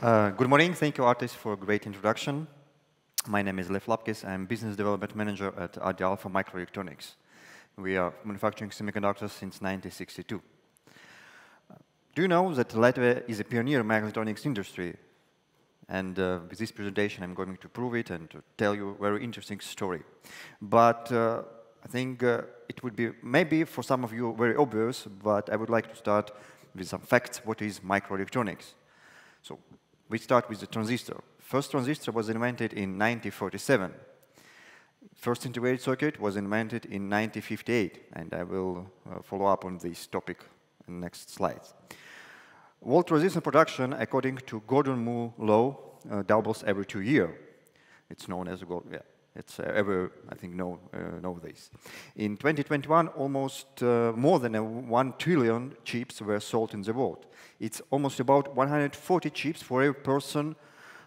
Good morning. Thank you, Artis, for a great introduction. My name is Lev Lapkis. I'm Business Development Manager at RD ALFA Microelectronics. We are manufacturing semiconductors since 1962. Do you know that Latvia is a pioneer in microelectronics industry? And with this presentation, I'm going to prove it and to tell you a very interesting story. But I think it would be maybe for some of you very obvious, but I would like to start with some facts. What is microelectronics? So we start with the transistor. First transistor was invented in 1947. First integrated circuit was invented in 1958, and I will follow up on this topic in the next slides. Volt transistor production, according to Gordon-Moore law, doubles every 2 years. It's known as it's I think know this. In 2021, almost more than 1 trillion chips were sold in the world. It's almost about 140 chips for every person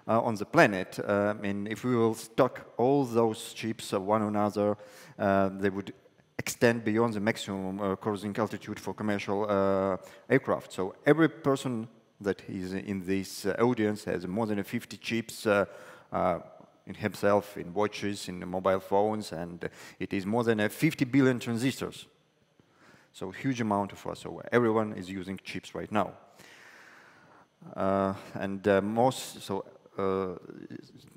on the planet. And if we will stock all those chips one another, they would extend beyond the maximum cruising altitude for commercial aircraft. So every person that is in this audience has more than 50 chips in himself, in watches, in mobile phones, and it is more than 50 billion transistors. So huge amount of us. So everyone is using chips right now.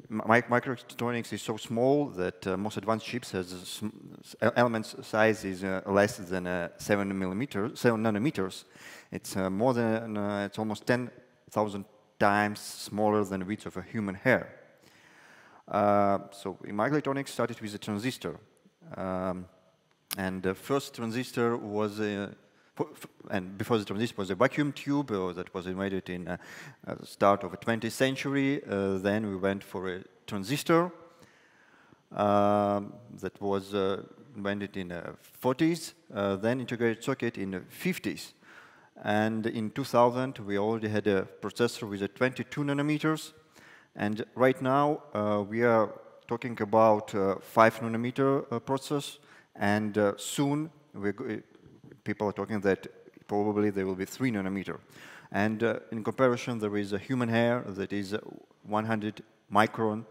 Microelectronics is so small that most advanced chips has element size is less than 7 nanometers. It's more than it's almost 10,000 times smaller than the width of a human hair. So microelectronics started with a transistor, and the first transistor was and before the transistor was a vacuum tube that was invented in the start of the 20th century. Then we went for a transistor that was invented in the 40s, then integrated circuit in the 50s. And in 2000, we already had a processor with a 22 nanometers. And right now, we are talking about 5 nanometer process, and soon people are talking that probably there will be 3 nanometer. And in comparison, there is a human hair that is 100 micron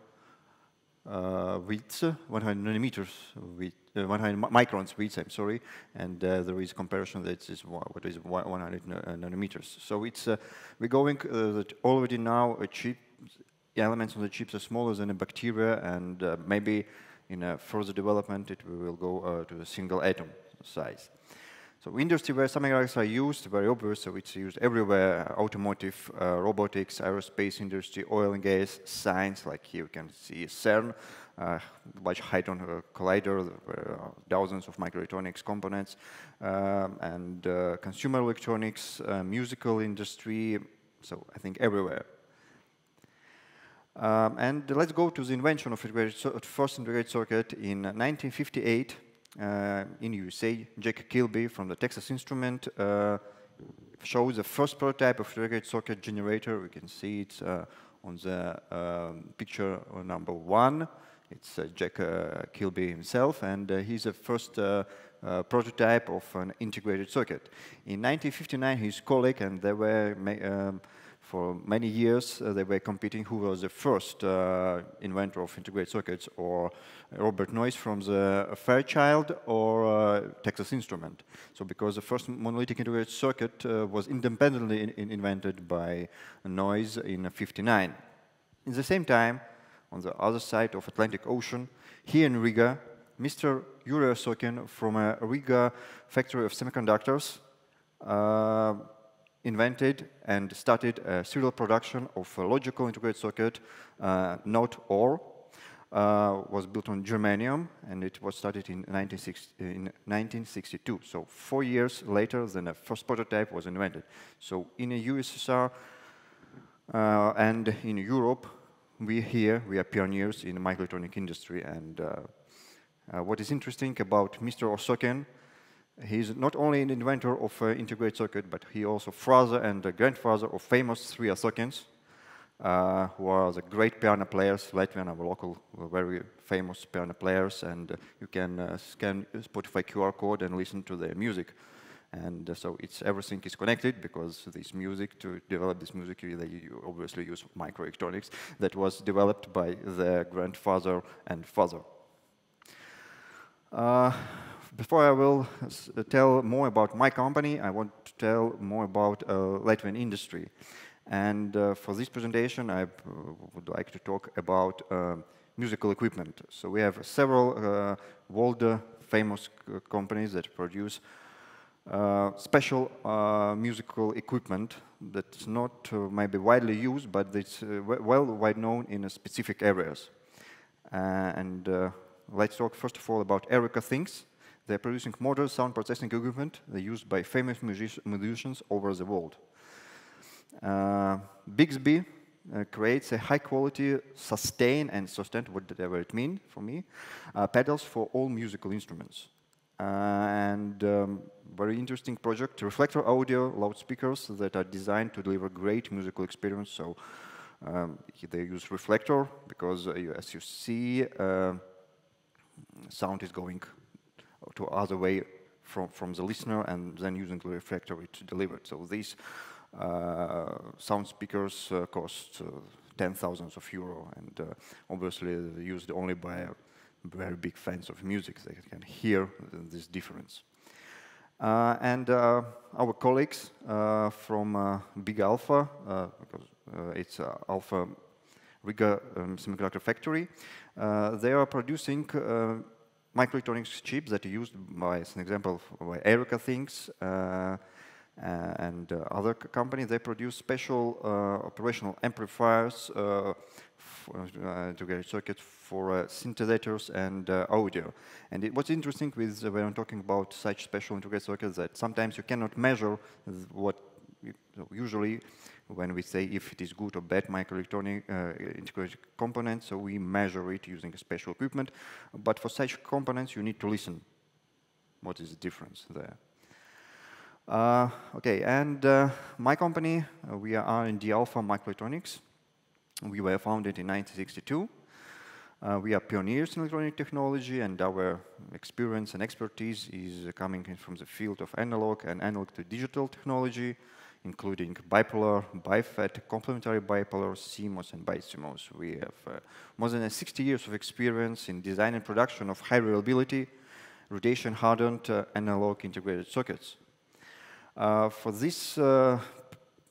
width, 100 nanometers width, 100 microns width, I'm sorry, and there is comparison that is what is 100 nanometers. So it's we're going that already now a chip. Elements on the chips are smaller than a bacteria, and maybe in a further development it will go to a single atom size. So industry where semiconductors are used, very obvious, so it's used everywhere: automotive, robotics, aerospace industry, oil and gas, science, like here you can see CERN, Large Hadron Collider, thousands of microelectronics components, and consumer electronics, musical industry, so I think everywhere. And let's go to the invention of first integrated circuit in 1958 in USA. Jack Kilby from the Texas Instrument shows the first prototype of integrated circuit generator. We can see it on the picture number 1. It's Jack Kilby himself, and he's the first prototype of an integrated circuit. In 1959, his colleague, and they were for many years, they were competing who was the first inventor of integrated circuits, or Robert Noyce from the Fairchild, or Texas Instrument. So because the first monolithic integrated circuit was independently invented by Noyce in '59. In the same time, on the other side of Atlantic Ocean, here in Riga, Mr. Yuri Osokin from a Riga factory of semiconductors invented and started a serial production of a logical integrated circuit, not OR, was built on germanium, and it was started in 1962. So 4 years later than the first prototype was invented. So in the USSR and in Europe, we are pioneers in the microelectronic industry. And what is interesting about Mr. Osokin, he's not only an inventor of integrated circuit, but he also father and the grandfather of famous 3 Osokins, who are the great piano players, Latvian, our local, very famous piano players, and you can scan Spotify QR code and listen to their music. And so everything is connected, because this music, to develop this music, you obviously use microelectronics that was developed by their grandfather and father. Before I will tell more about my company, I want to tell more about Latvian industry. And for this presentation, I would like to talk about musical equipment. So we have several world famous companies that produce special musical equipment that's not maybe widely used, but it's wide known in specific areas. Let's talk first of all about Erica Things. They're producing modern sound processing equipment. They're used by famous musicians over the world. Bixby creates a high-quality, sustain, whatever it means for me, pedals for all musical instruments. Very interesting project, reflector audio loudspeakers that are designed to deliver great musical experience. So they use reflector because, as you see, sound is going to other way from the listener, and then using the reflector it's delivered. So these sound speakers cost €10,000, and obviously they're used only by very big fans of music. They can hear this difference. Our colleagues from Big Alpha, because it's Alpha Riga semiconductor factory, they are producing microelectronics chips that are used by, as an example, by Erica Things and other companies. They produce special operational amplifiers integrated circuits for synthesizers and audio. And what's interesting with when I'm talking about such special integrated circuits, that sometimes you cannot measure what usually when we say if it is good or bad microelectronic integrated components, so we measure it using a special equipment. But for such components, you need to listen. What is the difference there? Okay, and my company, we are RD ALFA Microelectronics. We were founded in 1962. We are pioneers in electronic technology, and our experience and expertise is coming in from the field of analog and analog to digital technology, including bipolar, BiFET, complementary bipolar, CMOS, and BiCMOS. We have more than 60 years of experience in design and production of high reliability, rotation-hardened analog integrated circuits. For this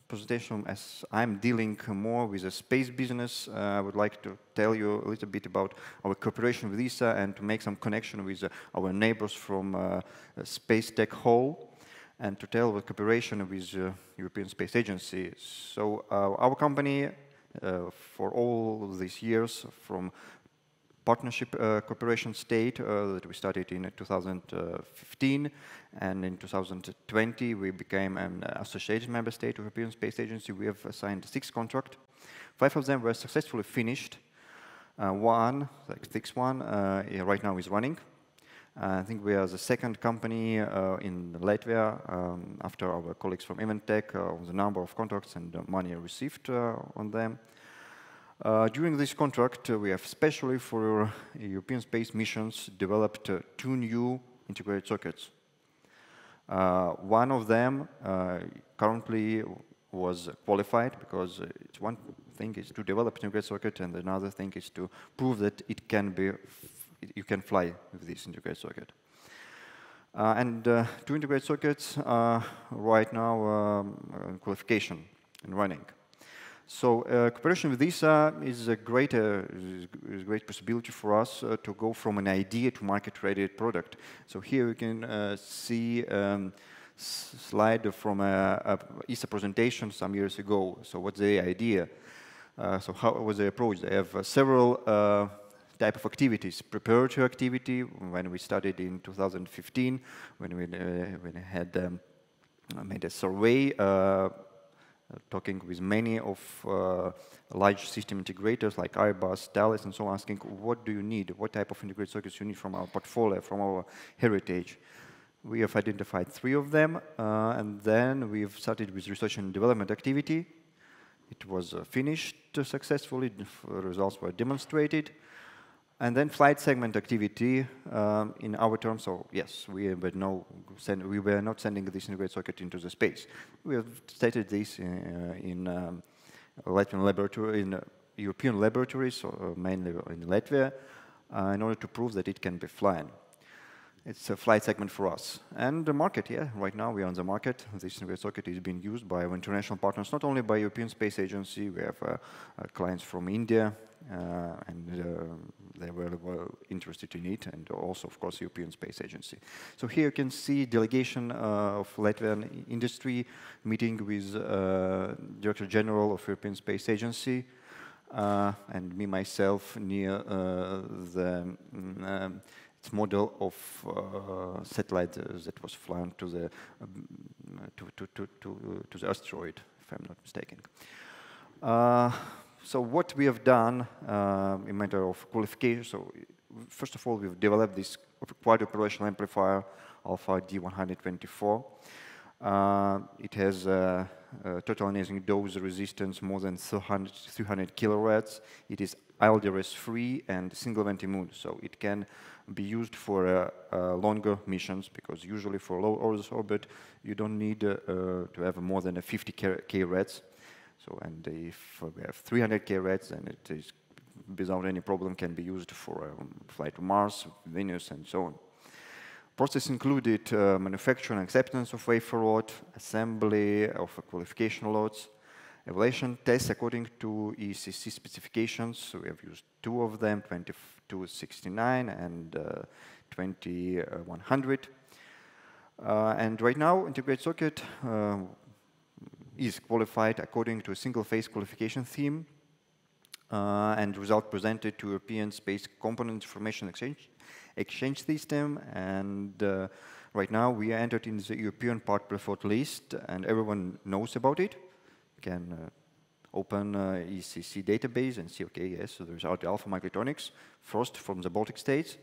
presentation, as I'm dealing more with the space business, I would like to tell you a little bit about our cooperation with ESA and to make some connection with our neighbors from Space Tech Hall, and to tell the cooperation with European Space Agency. So our company, for all these years, from partnership cooperation state that we started in 2015, and in 2020 we became an associated member state of European Space Agency. We have signed 6 contracts. 5 of them were successfully finished. One, like 6th one, right now is running. I think we are the second company in Latvia after our colleagues from Inventec on the number of contracts and money received on them. During this contract, we have specially for European space missions developed 2 new integrated circuits. One of them currently was qualified, because it's one thing is to develop an integrated circuit, and another thing is to prove that it can be, you can fly with this integrated circuit. 2 integrated circuits are right now in qualification and running. So cooperation with ESA is a great possibility for us to go from an idea to market-ready product. So here you can see slide from a ESA presentation some years ago. So what's the idea? So how was the approach? They have several type of activities. Preparatory activity, when we started in 2015, when we had made a survey talking with many of large system integrators like Airbus, Thales, and so on, asking what do you need, what type of integrated circuits you need from our portfolio, from our heritage. We have identified 3 of them, and then we've started with research and development activity. It was finished successfully, the results were demonstrated. And then flight segment activity in our terms. So yes, we were not sending this integrated circuit into the space. We have stated this in Latvian laboratory, in European laboratories, mainly in Latvia, in order to prove that it can be flown. It's a flight segment for us. And the market, yeah, right now we are on the market. This integrated circuit is being used by our international partners, not only by European Space Agency. We have clients from India, and they were interested in it, and also, of course, European Space Agency. So here you can see delegation of Latvian industry meeting with Director General of European Space Agency, and me, myself, near the model of satellite that was flown to the asteroid, if I'm not mistaken. So what we have done in matter of qualification, so first of all, we've developed this quad operational amplifier ALFA D124. It has a total enabling dose resistance more than 300 kilowatts. It is ILDRS free and single event immune, so it can be used for longer missions, because usually for low Earth orbit you don't need to have more than a 50 K rads. So, and if we have 300 K rads, then it is without any problem can be used for flight to Mars, Venus, and so on. Process included manufacture and acceptance of wafer lot, assembly of qualification lots, evaluation tests according to ECC specifications. So we have used two of them, 2269 and 2100. And right now, integrated circuit is qualified according to a single-phase qualification theme, and result presented to European Space Component Information Exchange System. And right now, we are entered in the European part preferred list, and everyone knows about it. You can open ECC database and see, okay, yes, so there's RD ALFA Microelectronics, first from the Baltic states,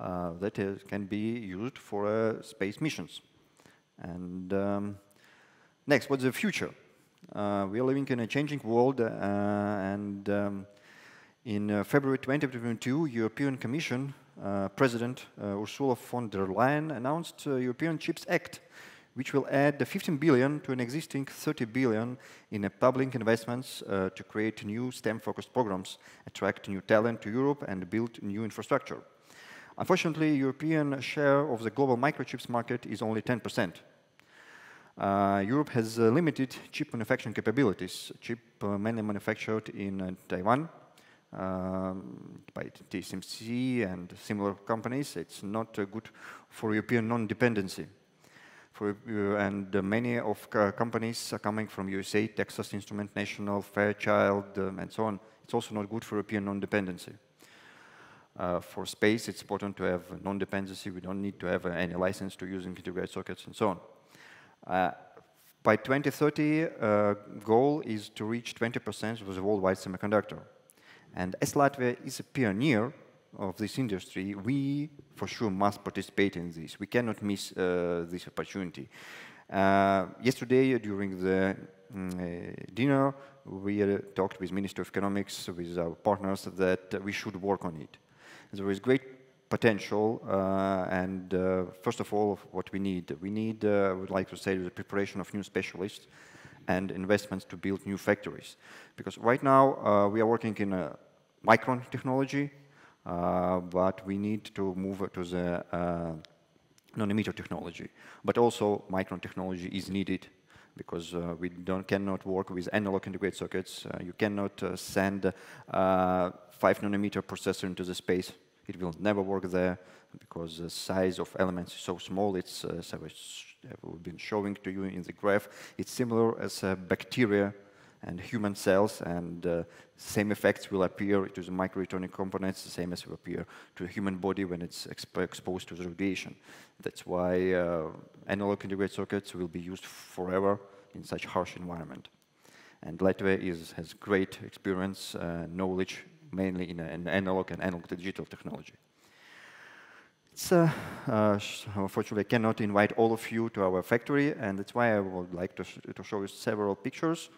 that can be used for space missions. And next, what's the future? We are living in a changing world, and in February 2022, European Commission President Ursula von der Leyen announced European Chips Act, which will add 15 billion to an existing 30 billion in public investments to create new STEM-focused programs, attract new talent to Europe, and build new infrastructure. Unfortunately, European share of the global microchips market is only 10%. Europe has limited chip manufacturing capabilities. Chip mainly manufactured in Taiwan by TSMC and similar companies. It's not good for European non-dependency. And many of companies are coming from USA, Texas Instrument, National, Fairchild, and so on. It's also not good for European non-dependency. For space, it's important to have non-dependency. We don't need to have any license to use integrated circuits and so on. By 2030, goal is to reach 20% of the worldwide semiconductor. And as Latvia is a pioneer of this industry, we for sure must participate in this. We cannot miss this opportunity. Yesterday, during the dinner, we talked with Minister of Economics, with our partners, that we should work on it. There is great potential, and first of all, what we need. We need, I would like to say, the preparation of new specialists and investments to build new factories. Because right now, we are working in a micron technology, but we need to move to the nanometer technology. But also, micron technology is needed, because we cannot work with analog integrated circuits. You cannot send 5 nanometer processor into the space. It will never work there, because the size of elements is so small. It's, as I've been showing to you in the graph, it's similar as bacteria and human cells, and same effects will appear to the microelectronic components, the same as will appear to the human body when it's exposed to the radiation. That's why analog integrated circuits will be used forever in such harsh environment. And Latvia has great experience, knowledge, mainly in analog and analog to digital technology. It's, unfortunately, I cannot invite all of you to our factory, and that's why I would like to show you several pictures.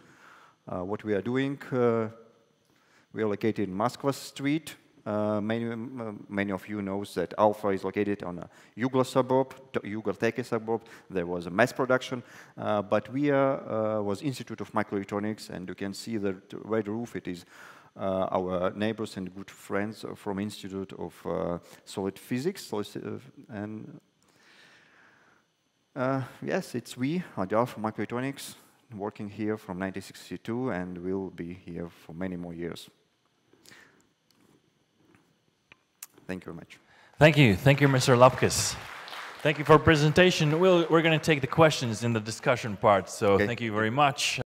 What we are doing, we are located in Moskva Street, Many of you knows that Alpha is located on a Jugla suburb, Jugla suburb. There was a mass production, but we was Institute of Microelectronics, and you can see the red roof. It is our neighbors and good friends from Institute of Solid Physics, and yes, it's we, RD ALFA Microelectronics, working here from 1962, and will be here for many more years. Thank you very much. Thank you, Mr. Lapkis. Thank you for your presentation. We're going to take the questions in the discussion part, so okay. Thank you very much.